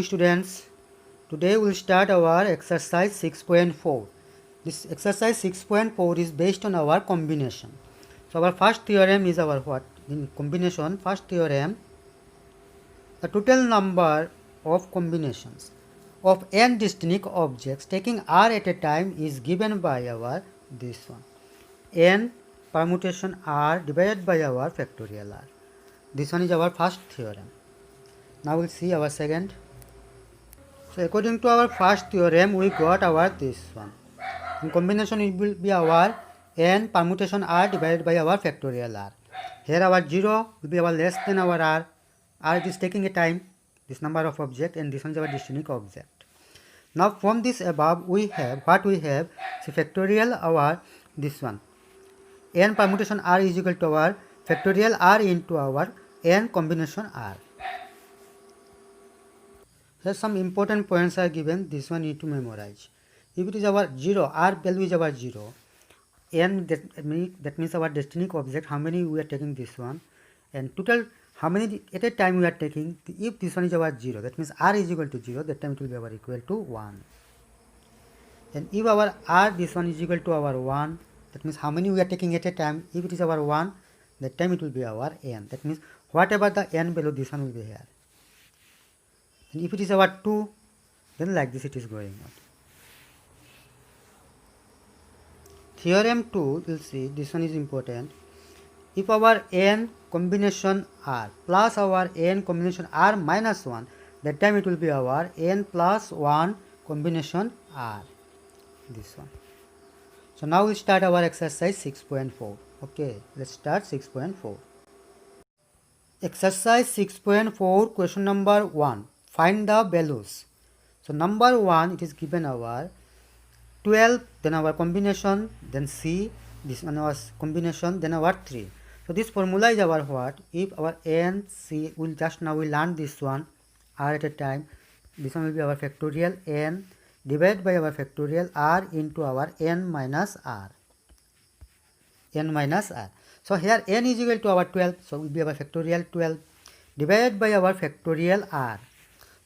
students, today we'll start our exercise 6.4. This exercise 6.4 is based on our combination. So our first theorem is our what? In combination, first theorem, the total number of combinations of n distinct objects taking r at a time is given by our this one, n permutation r divided by our factorial r. This one is our first theorem. Now we'll see our second. So according to our first theorem, we got our this one. In combination, it will be our n permutation r divided by our factorial r. Here our 0 will be our less than our r. R is taking a time, this number of object, and this one is our distinct object. Now from this above, we have what we have. So factorial our this one. N permutation r is equal to our factorial r into our n combination r. Here some important points are given. This one need to memorize. If it is our 0, r value is our 0. N that means our distinct object. How many we are taking this one, and total how many at a time we are taking. If this one is our 0, that means r is equal to 0. That time it will be our equal to 1. And if our r this one is equal to our 1, that means how many we are taking at a time. If it is our 1, that time it will be our n. That means whatever the n value, this one will be here. And if it is our 2, then like this it is going on. Theorem 2, you'll see this one is important. If our n combination r plus our n combination r minus 1, that time it will be our n plus 1 combination r. This one. So now we start our exercise 6.4. Okay, let's start 6.4. Exercise 6.4, question number 1. Find the values. So number 1, it is given our 12, then our combination, then C, this one was combination, then our 3. So this formula is our what? If our n, C, will just now we learn this one, r at a time, this one will be our factorial n divided by our factorial r into our n minus r. N minus r. So here n is equal to our 12, so will be our factorial 12 divided by our factorial r.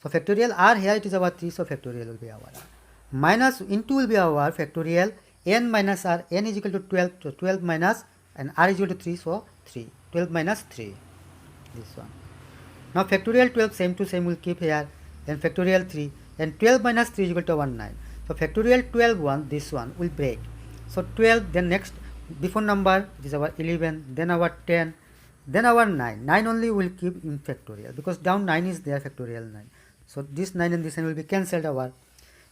So factorial r here it is our 3, so factorial will be our r. Minus into will be our factorial n minus r. N is equal to 12, so 12 minus, and r is equal to 3, so 3. 12 minus 3. This one. Now factorial 12 same to same will keep here. Then factorial 3, and 12 minus 3 is equal to 9. So factorial 12 one, this one will break. So 12, then next before number it is our 11, then our 10, then our 9. 9 only will keep in factorial because down 9 is there, factorial 9. So this 9 and this 9 will be cancelled our,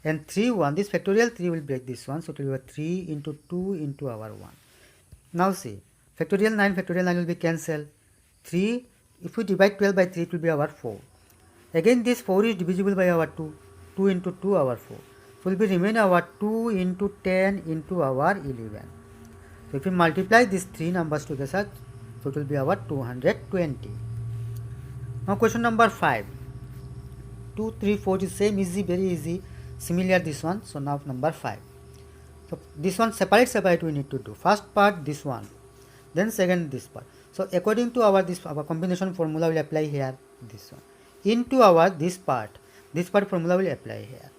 and 3 1, this factorial 3 will break this one, so it will be 3 into 2 into our 1. Now see, factorial 9 will be cancelled. 3, if we divide 12 by 3, it will be our 4. Again this 4 is divisible by our 2. 2 into 2 our 4. So will be remain our 2 into 10 into our 11. So if we multiply these 3 numbers together, so it will be our 220. Now question number 5. 2, 3, 4 is same, easy, very easy, similar this one. So now number 5. So this one separate we need to do. First part this one, then second this part. So according to our combination formula will apply here, this one into our this part formula will apply here.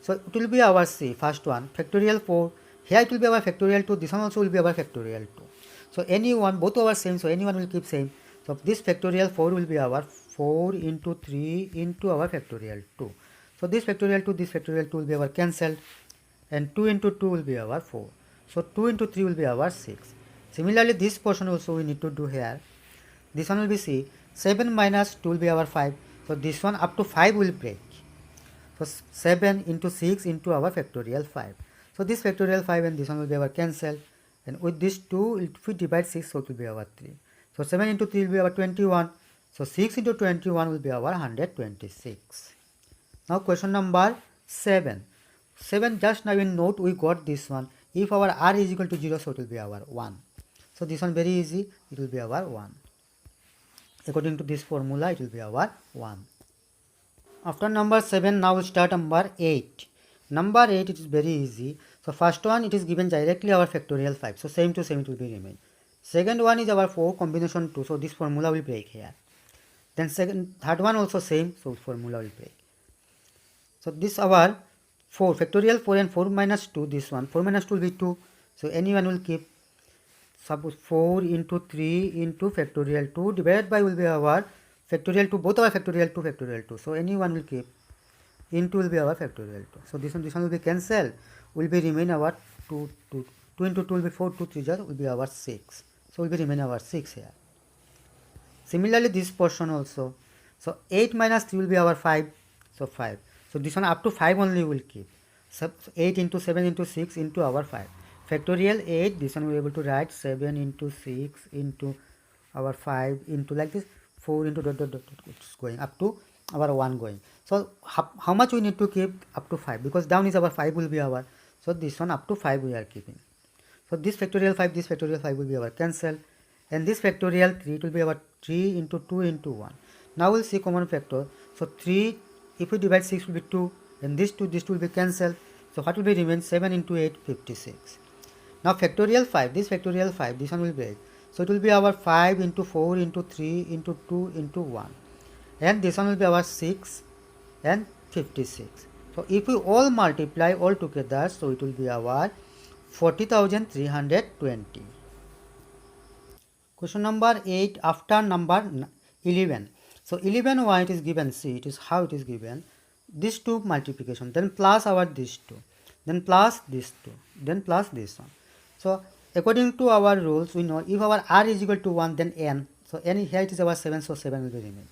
So it will be our C, first one factorial 4, here it will be our factorial 2, this one also will be our factorial 2. So any one, both are same, so any one will keep same. So this factorial 4 will be our 4 into 3 into our factorial 2. So this factorial 2 will be our cancelled, and 2 into 2 will be our 4. So 2 into 3 will be our 6. Similarly this portion also we need to do here. This one will be C. 7 minus 2 will be our 5. So this one up to 5 will break. So 7 into 6 into our factorial 5. So this factorial 5 and this one will be our cancelled, and with this 2, if we divide 6, so it will be our 3. So 7 into 3 will be our 21. So 6 into 21 will be our 126. Now question number 7. 7, just now in note we got this one. If our r is equal to 0, so it will be our 1. So this one very easy, it will be our 1. According to this formula, it will be our 1. After number 7, now we start number 8. Number 8, it is very easy. So first one, it is given directly our factorial 5. So same to same it will be remain. Second one is our 4 combination 2. So this formula will break here. Then third one also same. So formula will break. So this our 4 factorial 4 and 4 minus 2, this one 4 minus 2 will be 2. So anyone will keep, suppose 4 into 3 into factorial 2 divided by will be our factorial 2, both are factorial 2 factorial 2. So anyone will keep, into will be our factorial 2. So this one will be cancelled, will be remain our 2 into 2 will be 4, 2 3 will be our 6. So will be remain our 6 here. Similarly this portion also, so 8 minus 3 will be our 5, so 5. So this one up to 5 only will keep. So 8 into 7 into 6 into our 5. Factorial 8, this one we are able to write 7 into 6 into our 5 into like this 4 into dot dot dot, it's going up to our 1 going. So how much we need to keep? Up to 5, because down is our 5 will be our, so this one up to 5 we are keeping. So this factorial 5, this factorial 5 will be our cancel, and this factorial 3, it will be our 3 into 2 into 1. Now we'll see common factor. So 3, if we divide 6 will be 2, and this 2 will be cancelled. So what will be remain? 7 into 8, 56. Now factorial 5, this factorial 5, this one will break. So it will be our 5 into 4 into 3 into 2 into 1. And this one will be our 6 and 56. So if we all multiply all together, so it will be our 40,320. Question number 8 after number 11. So 11 why it is given, see it is how it is given. This 2 multiplication, then plus our this 2, then plus this 2, then plus this one. So according to our rules, we know if our r is equal to 1, then n. So n here it is our 7, so 7 will be remain.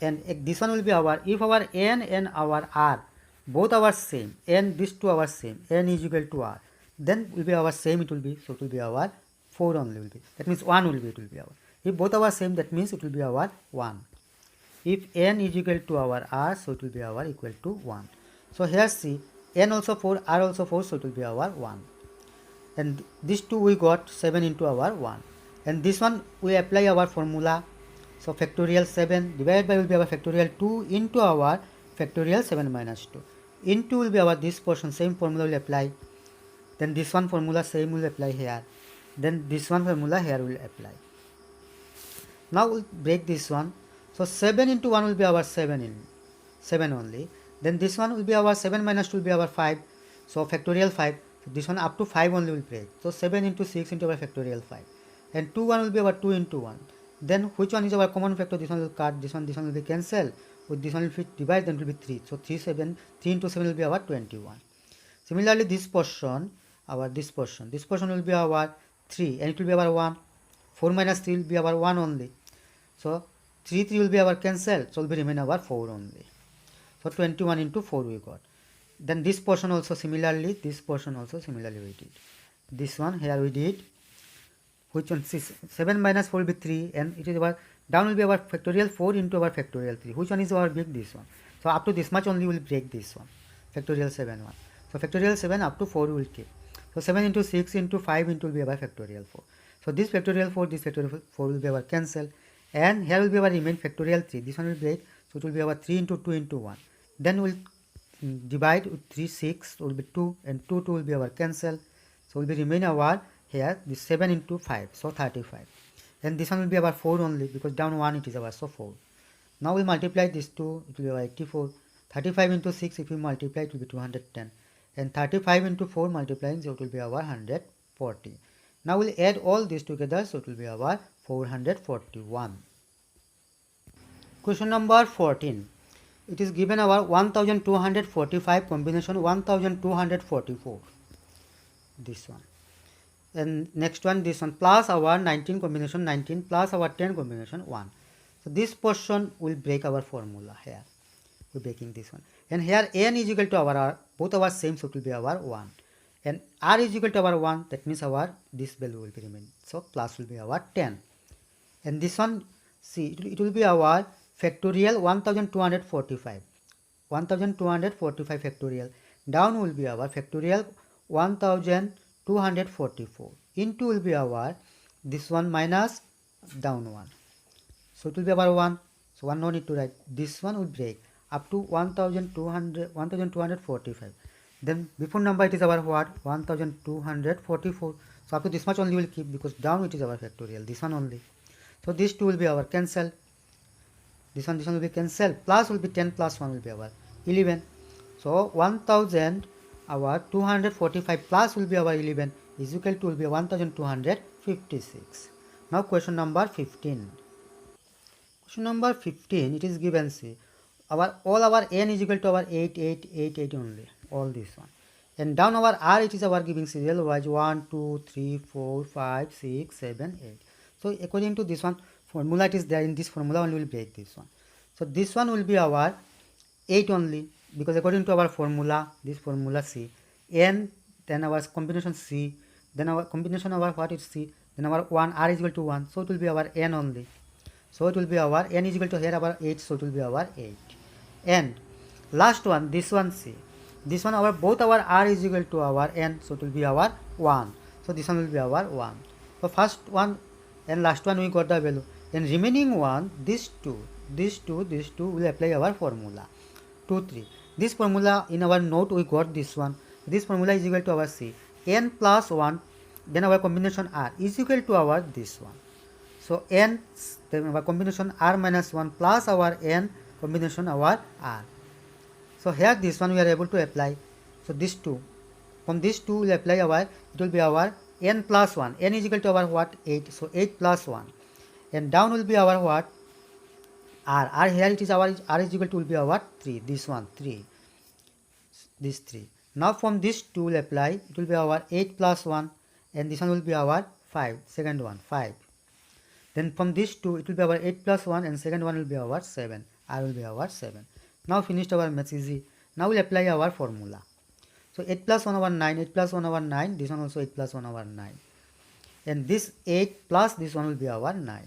And this one will be our, if our n and our r both are same, n these two are same, n is equal to r, then will be our same, it will be, so it will be our 4 only will be. That means 1 will be, it will be our. If both are same, that means it will be our 1. If n is equal to our r, so it will be our equal to 1. So here see, n also 4, r also 4, so it will be our 1. And these two we got 7 into our 1. And this one we apply our formula. So factorial 7 divided by will be our factorial 2 into our factorial 7 minus 2. Into will be our this portion, same formula will apply. Then this one formula same will apply here. Then this one formula here will apply. Now we'll break this one. So 7 into 1 will be our 7 only. Then this one will be our 7 minus 2 will be our 5. So factorial 5. So this one up to 5 only will break. So 7 into 6 into our factorial 5. And 2 1 will be our 2 into 1. Then which one is our common factor? This one will cut, this one will be cancelled. With this one will divide, then it will be 3. So 3 into 7 will be our 21. Similarly this portion will be our 3 and it will be our 1. 4 minus 3 will be our 1 only. So 3 will be our cancel, so will be remain our 4 only. So 21 into 4 we got. Then this portion also similarly, we did. This one here we did. Which one? 7 minus 4 will be 3, and it is our down will be our factorial 4 into our factorial 3. Which one is our big? This one. So up to this much only will break this one. Factorial 7 1. So factorial 7 up to 4 will keep. So 7 into 6 into 5 into will be our factorial 4. So this factorial 4, this factorial 4 will be our cancel. And here will be our remain factorial 3. This one will break. So it will be our 3 into 2 into 1. Then we'll divide with 3, 6 will be 2, and 2 will be our cancel. So will be remain our here this 7 into 5, so 35. And this one will be our 4 only, because down 1 it is our, so 4. Now we multiply this 2, it will be our 84. 35 into 6 if we multiply it will be 210. And 35 into 4 multiplying, so it will be our 140. Now we'll add all this together, so it will be our 441. Question number 14. It is given our 1245 combination 1244. This one. And next one, this one, plus our 19 combination 19 plus our 10 combination 1. So this portion will break our formula here. We're breaking this one. And here n is equal to our r, both our same, so it will be our 1. And r is equal to our 1, that means our this value will be remain. So plus will be our 10. And this one, see, it will be our factorial 1245. 1245 factorial. Down will be our factorial 1244. Into will be our this one minus down 1. So it will be our 1. So 1 no need to write. This one will break up to 1245. Then before number it is our what? 1244. So up to this much only will keep, because down it is our factorial. This one only. So this 2 will be our cancel. This one will be cancelled. Plus will be 10 plus 1 will be our 11. So 1000 our 245 plus will be our 11 is equal to will be 1256. Now question number 15. Question number 15, it is given, see, all our n is equal to our 8, 8, 8, 8 only, all this one. And down our r, it is our giving serial wise 1, 2, 3, 4, 5, 6, 7, 8. So according to this one, formula it is there, in this formula only will break this one. So this one will be our 8 only, because according to our formula, this formula C, n, then our combination C, then our combination of our what is C, then our 1, r is equal to 1, so it will be our n only. So it will be our n is equal to here our 8, so it will be our 8. And last one, this one C. This one our both our r is equal to our n, so it will be our 1. So this one will be our 1. So first one and last one we got the value. And remaining one, these two will apply our formula. 2, 3. This formula in our note we got this one. This formula is equal to our C. N plus 1, then our combination r is equal to our this one. So n, then our combination r minus 1 plus our n combination our r. So here this one we are able to apply. So this 2, from this 2 will apply our, it will be our n plus 1. N is equal to our what? 8. So 8 plus 1. And down will be our what? R. R here it is our, r is equal to will be our 3. This one 3. This 3. Now from this 2 will apply, it will be our 8 plus 1. And this one will be our 5. Second one 5. Then from this 2 it will be our 8 plus 1 and second one will be our 7. R will be our 7. Now finished our maths easy. Now we'll apply our formula. So 8 plus 1 over 9, 8 plus 1 over 9, this one also 8 plus 1 over 9. And this 8 plus this one will be our 9.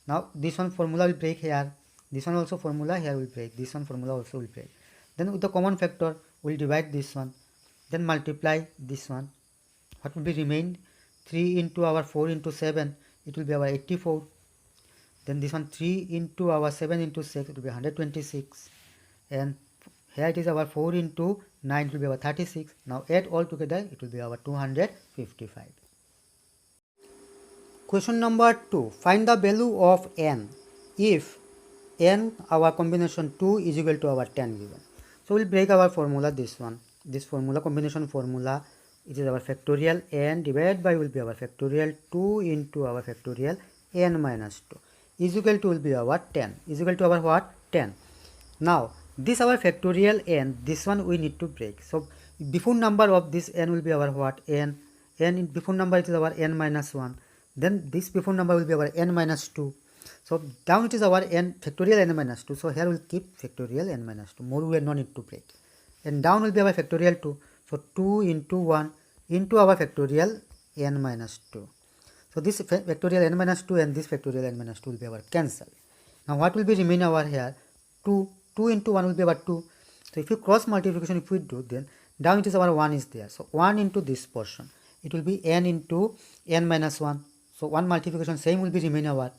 Now this one formula will break here. This one also formula here will break. This one formula also will break. Then with the common factor, we'll divide this one. Then multiply this one. What will be remained? 3 into our 4 into 7, it will be our 84. Then this one 3 into our 7 into 6, it will be 126. And here it is our 4 into 9, it will be our 36. Now add all together, it will be our 255. Question number 2. Find the value of n if n our combination 2 is equal to our 10 given. So we'll break our formula, this one. This formula, combination formula, it is our factorial n divided by will be our factorial 2 into our factorial n minus 2 is equal to will be our 10. Is equal to our what? 10. Now this our factorial n, this one we need to break. So before number of this n will be our what? N. N in before number it is our n minus 1. Then this before number will be our n minus 2. So down it is our n factorial n minus 2. So here we'll keep factorial n minus 2. More we will not need to break. And down will be our factorial 2. So 2 into 1 into our factorial n minus 2. So this factorial n minus 2 and this factorial n minus 2 will be our cancel. Now what will be remain over here? 2. 2 into 1 will be our 2. So if you cross multiplication, if we do, then down it is our 1 is there. So 1 into this portion, it will be n into n minus 1. So 1 multiplication same will be remain our,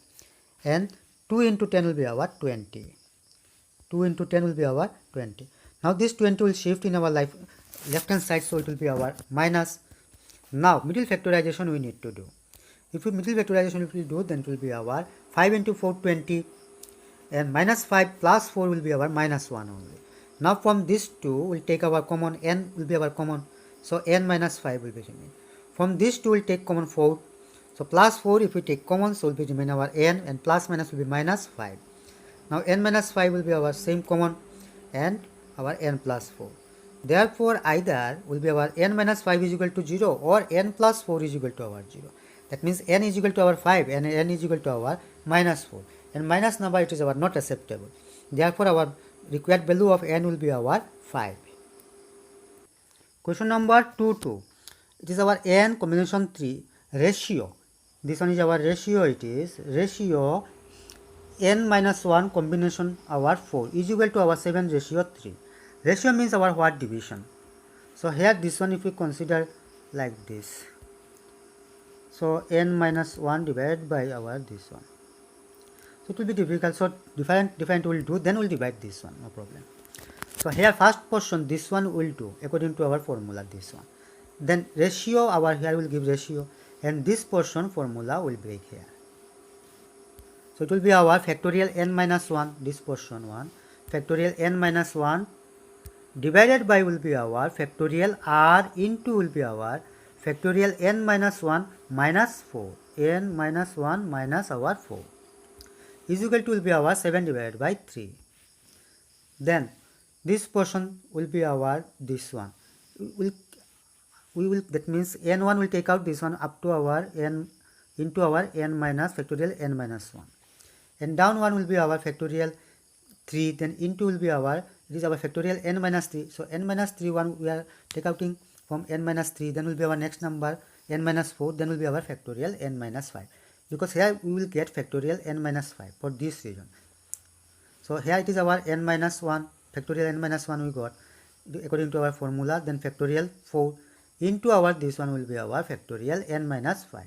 and 2 into 10 will be our 20. 2 into 10 will be our 20. Now this 20 will shift in our left hand side, so it will be our minus. Now middle factorization we need to do. If we middle factorization if we do, then it will be our 5 into 4 20, and minus 5 plus 4 will be our minus 1 only. Now from this 2 we'll take our common, n will be our common, so n minus 5 will be remain. From this 2 we'll take common 4, so plus 4 if we take common, so will be remain our n, and plus minus will be minus 5. Now n minus 5 will be our same common, and our n plus 4. Therefore either will be our n minus 5 is equal to 0 or n plus 4 is equal to our 0. That means n is equal to our 5 and n is equal to our minus 4. And minus number it is our not acceptable. Therefore our required value of n will be our 5. Question number 2. It is our n combination 3 ratio. This one is our ratio, it is ratio n minus 1 combination our 4 is equal to our 7 ratio 3. Ratio means our what? Division. So here this one if we consider like this. So n minus 1 divided by our this one. So it will be difficult. So different will do, then we'll divide this one, no problem. So here first portion this one will do according to our formula, this one. Then ratio our here will give ratio, and this portion formula will break here. So it will be our factorial n minus 1, this portion 1, factorial n minus 1 divided by will be our factorial r into will be our factorial n minus 1 minus 4, n minus 1 minus our 4 is equal to will be our 7 divided by 3. Then this portion will be our this one. We will that means n1 will take out this one up to our n into our n minus factorial n minus 1. And down one will be our factorial 3, then into will be our, it is our factorial n minus 3. So n minus 3 one we are take outing from n minus 3, then will be our next number n minus 4, then will be our factorial n minus 5. Because here we will get factorial n minus 5 for this reason. So here it is our n minus 1, factorial n minus 1 we got according to our formula, then factorial 4 into our this one will be our factorial n minus 5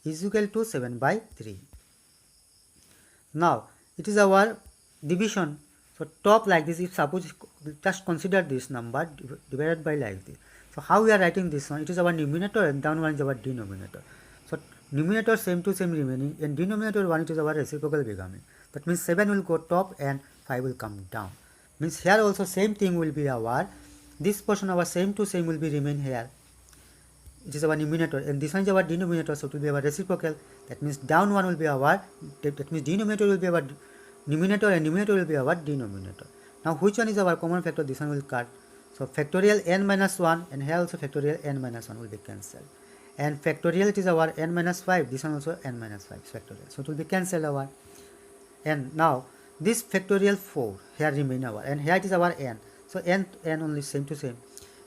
is equal to 7 by 3. Now it is our division. So top like this, if suppose just consider this number divided by like this. So how we are writing this one? It is our numerator and down one is our denominator. So numerator same to same remaining and denominator 1 it is our reciprocal becoming. That means 7 will go top and 5 will come down. Means here also same thing will be our, this portion our same to same will be remain here. It is our numerator and this one is our denominator, so it will be our reciprocal. That means down one will be our, that means denominator will be our numerator and numerator will be our denominator. Now which one is our common factor? This one will cut. So factorial n minus 1 and here also factorial n minus 1 will be cancelled. And factorial it is our n minus 5, this one also n minus 5 factorial. So it will be cancelled our. And now this factorial 4 here remain our, and here it is our n. So n only same to same.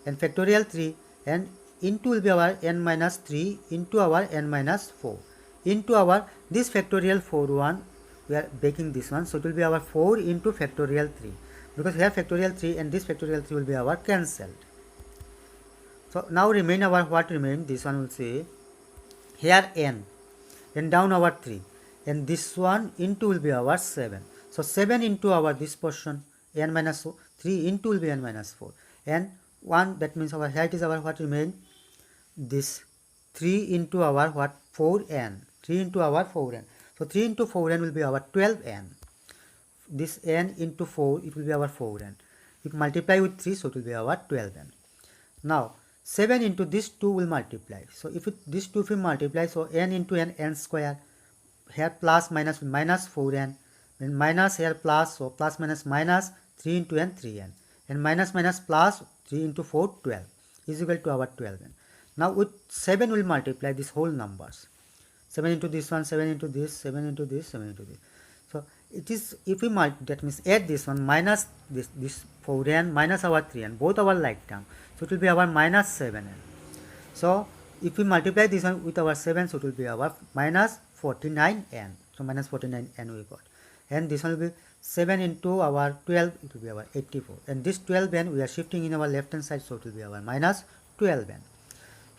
And factorial 3 and into will be our n minus 3 into our n minus 4 into our this factorial 4 1 we are breaking this one, so it will be our 4 into factorial 3, because here factorial 3 and this factorial 3 will be our cancelled. So now remain our, what remain, this one will say here n and down our 3 and this one into will be our 7. So 7 into our this portion n minus 3 into will be n minus 4 and 1, that means our here it is our what remain, this 3 into our what, 4n, 3 into our 4n. So 3 into 4n will be our 12n. This n into 4 it will be our 4n. If multiply with 3, so it will be our 12n. Now 7 into this 2 will multiply. So if this 2 will multiply, so n into n square, here plus minus 4n, then minus here plus, so plus minus minus 3 into n 3n, and minus minus plus 3 into 4 12 is equal to our 12n. Now with 7 will multiply this whole numbers. 7 into this one, 7 into this, 7 into this, 7 into this. So it is, if we that means add this one minus this 4n minus our 3n, both our like term. So it will be our minus 7n. So if we multiply this one with our 7, so it will be our minus 49n. So minus 49n we got. And this one will be 7 into our 12, it will be our 84. And this 12n we are shifting in our left hand side, so it will be our minus 12n.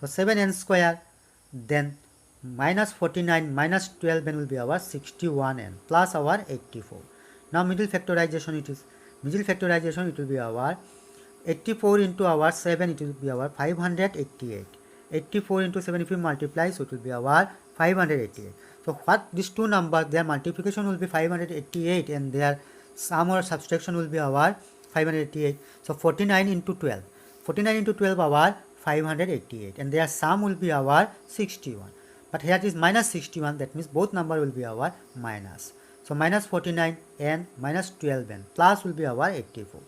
So 7n square, then minus 49 minus 12n will be our 61n plus our 84. Now middle factorization it is. Middle factorization it will be our 84 into our 7, it will be our 588. 84 into 7 if we multiply, so it will be our 588. So what these two numbers, their multiplication will be 588 and their sum or subtraction will be our 588. So 49 into 12. 49 into 12 our 588 and their sum will be our 61. But here it is minus 61, that means both number will be our minus. So minus 49 and minus 12n plus will be our 84.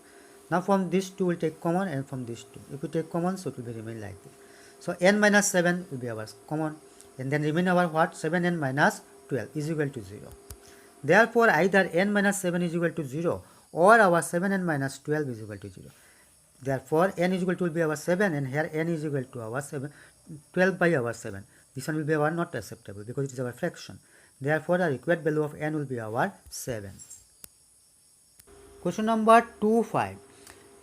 Now from this 2 will take common and from this 2. If we take common, so it will be remain like this. So n minus 7 will be our common and then remain our what, 7n minus 12 is equal to 0. Therefore either n minus 7 is equal to 0 or our 7n minus 12 is equal to 0. Therefore n is equal to will be our 7 and here n is equal to our 7, 12 by our 7. This one will be our not acceptable because it is our fraction. Therefore the required value of n will be our 7. Question number 2-5.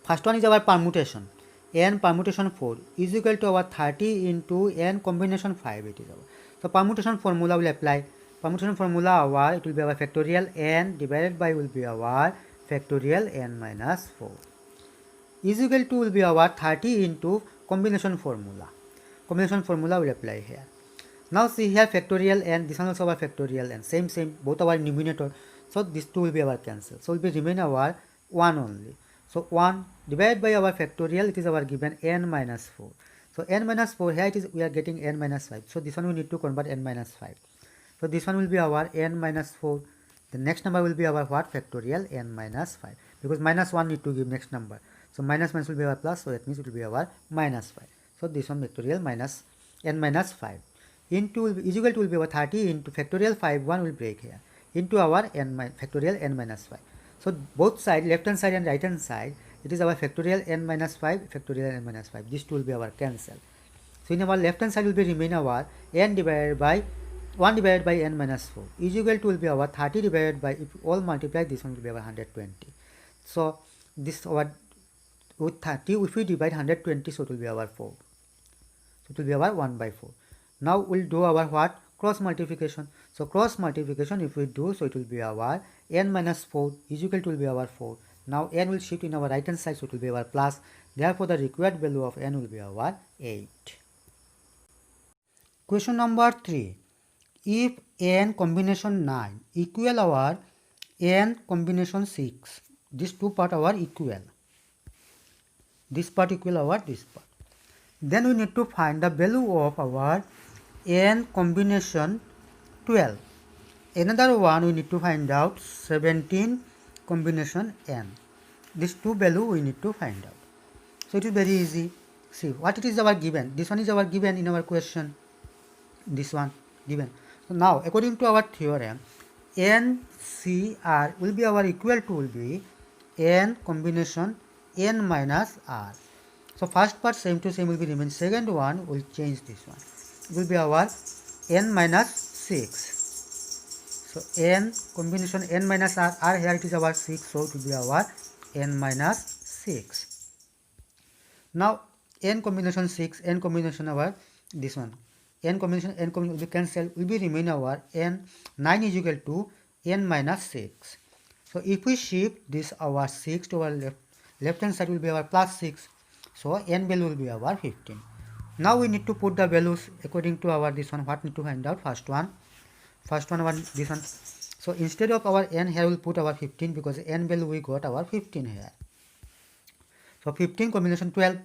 First one is our permutation. N permutation 4 is equal to our 30 into n combination 5 it is our. So permutation formula will apply. Permutation formula our, it will be our factorial n divided by will be our factorial n minus 4 is equal to will be our 30 into combination formula. Combination formula will apply here. Now see here factorial n, this one also our factorial n, same, both our numerator. So this 2 will be our cancel. So will be remain our 1 only. So 1 divided by our factorial, it is our given n minus 4. So n minus 4, here it is we are getting n minus 5. So this one we need to convert n minus 5. So this one will be our n minus 4. The next number will be our what? Factorial n minus 5. Because minus 1 need to give next number. So minus minus will be our plus, so that means it will be our minus 5. So this one factorial minus n minus 5. Into will be, is equal to will be our 30 into factorial 5, 1 will break here. Into our factorial n minus 5. So both side, left hand side and right hand side, it is our factorial n minus 5, factorial n minus 5. These two will be our cancel. So in our left hand side will be remain our n divided by 1 divided by n minus 4 is equal to will be our 30 divided by, if all multiply, this one will be our 120. So this our with 30, if we divide 120, so it will be our 4. So it will be our 1 by 4. Now we'll do our what? Cross multiplication. So cross multiplication if we do, so it will be our n minus 4 is equal to will be our 4. Now n will shift in our right hand side, so it will be our plus. Therefore the required value of n will be our 8. Question number 3. If n combination 9 equal our n combination 6, these two part are equal. This part equal our this part. Then we need to find the value of our n combination 12. Another one we need to find out 17 combination n. These two value we need to find out. So it is very easy. See what it is our given. This one is our given in our question. This one given. So now according to our theorem, n c r will be our equal to will be n combination n minus r. So first part same to same will be remain. Second one will change this one. It will be our n minus 6. So n combination n minus r, here it is our 6, so it will be our n minus 6. Now n combination 6, n combination our this one. N combination will be cancelled, will be remain our n 9 is equal to n minus 6. So if we shift this our 6 to our left hand side will be our plus 6. So n value will be our 15. Now we need to put the values according to our this one. What need to find out? First one this one. So instead of our n here we'll put our 15 because n value we got our 15 here. So 15 combination 12.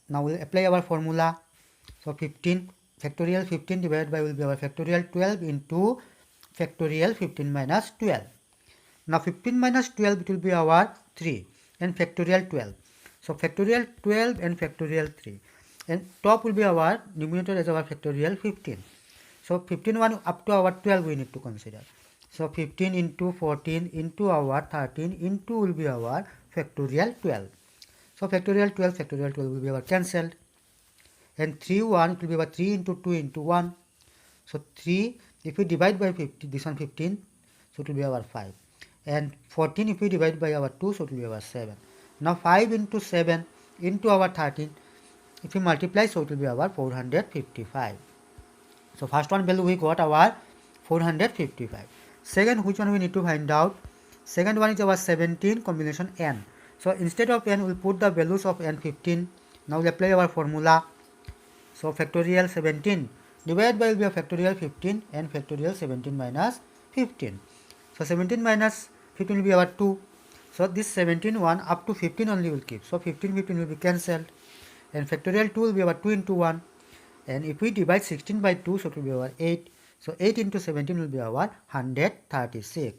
Now we'll apply our formula. So 15 factorial 15 divided by will be our factorial 12 into factorial 15 minus 12. Now 15 minus 12 it will be our 3 and factorial 12. So factorial 12 and factorial 3. And top will be our numerator as our factorial 15. So 15 one up to our 12 we need to consider. So 15 into 14 into our 13 into will be our factorial 12. So factorial 12 will be our cancelled. And 3 1 it will be our 3 into 2 into 1. So 3 if we divide by 50, this one 15, so it will be our 5. And 14 if we divide by our 2, so it will be our 7. Now 5 into 7 into our 13, if we multiply, so it will be our 455. So first one value we got our 455. Second, which one we need to find out? Second one is our 17 combination n. So instead of n, we will put the values of n 15. Now we apply our formula. So factorial 17 divided by will be a factorial 15 and factorial 17 minus 15. So 17 minus 15 will be our 2. So this 17 1 up to 15 only will keep. So 15 will be cancelled. And factorial 2 will be our 2 into 1. And if we divide 16 by 2, so it will be our 8. So 8 into 17 will be our 136.